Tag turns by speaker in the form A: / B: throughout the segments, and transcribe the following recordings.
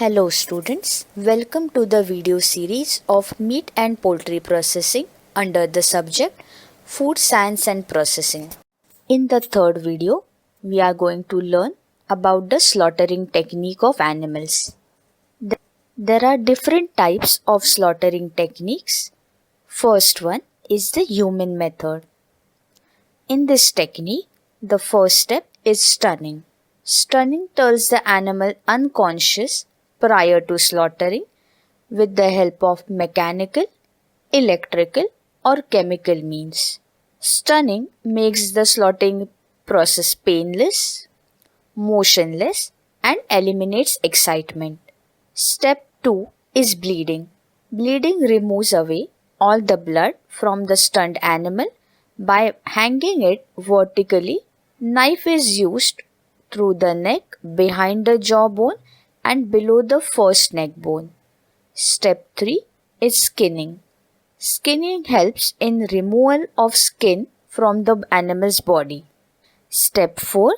A: Hello students, welcome to the video series of Meat and Poultry Processing under the subject Food Science and Processing. In the third video, we are going to learn about the slaughtering technique of animals. There are different types of slaughtering techniques. First one is the human method. In this technique, the first step is stunning. Stunning turns the animal unconscious prior to slaughtering with the help of mechanical, electrical or chemical means. Stunning makes the slaughtering process painless, motionless and eliminates excitement. Step 2 is bleeding. Bleeding removes away all the blood from the stunned animal by hanging it vertically. Knife is used through the neck, behind the jawbone and below the first neck bone. Step 3 is skinning. Skinning helps in removal of skin from the animal's body. Step 4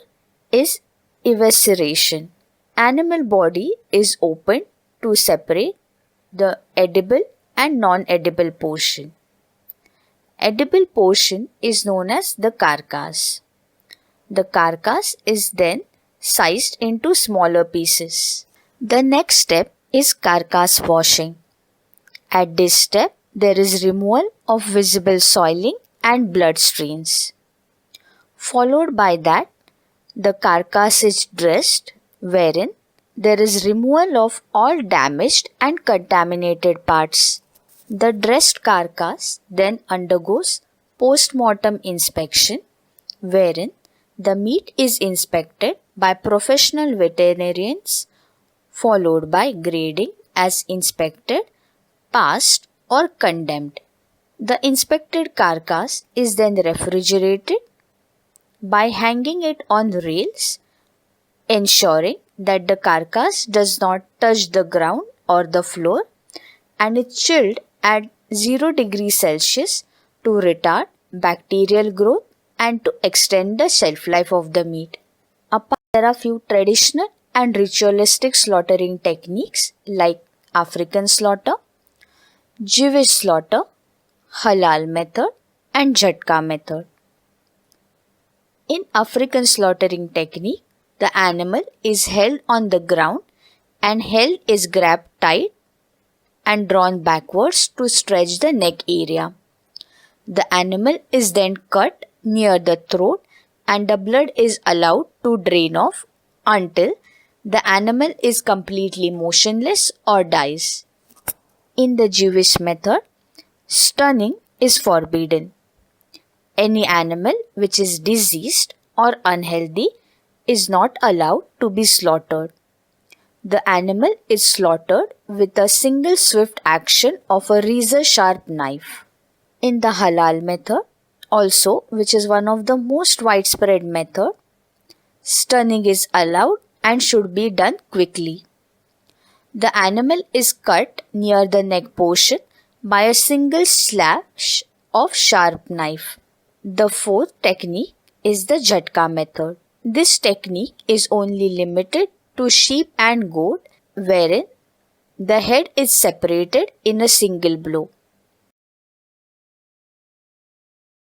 A: is evisceration. Animal body is opened to separate the edible and non-edible portion. Edible portion is known as the carcass. The carcass is then sized into smaller pieces. The next step is carcass washing. At this step, there is removal of visible soiling and blood stains. Followed by that, the carcass is dressed, wherein there is removal of all damaged and contaminated parts. The dressed carcass then undergoes post-mortem inspection, wherein the meat is inspected by professional veterinarians, followed by grading as inspected, passed or condemned. The inspected carcass is then refrigerated by hanging it on rails, ensuring that the carcass does not touch the ground or the floor, and is chilled at 0 degrees Celsius to retard bacterial growth and to extend the shelf life of the meat. There are few traditional and ritualistic slaughtering techniques like African slaughter, Jewish slaughter, halal method and jhatka method. In African slaughtering technique, the animal is held on the ground and held is grabbed tight and drawn backwards to stretch the neck area. The animal is then cut near the throat and the blood is allowed to drain off until the animal is completely motionless or dies. In the Jewish method, stunning is forbidden. Any animal which is diseased or unhealthy is not allowed to be slaughtered. The animal is slaughtered with a single swift action of a razor-sharp knife. In the halal method, also, which is one of the most widespread method, stunning is allowed and should be done quickly. The animal is cut near the neck portion by a single slash of sharp knife. The fourth technique is the jhatka method. This technique is only limited to sheep and goat, wherein the head is separated in a single blow.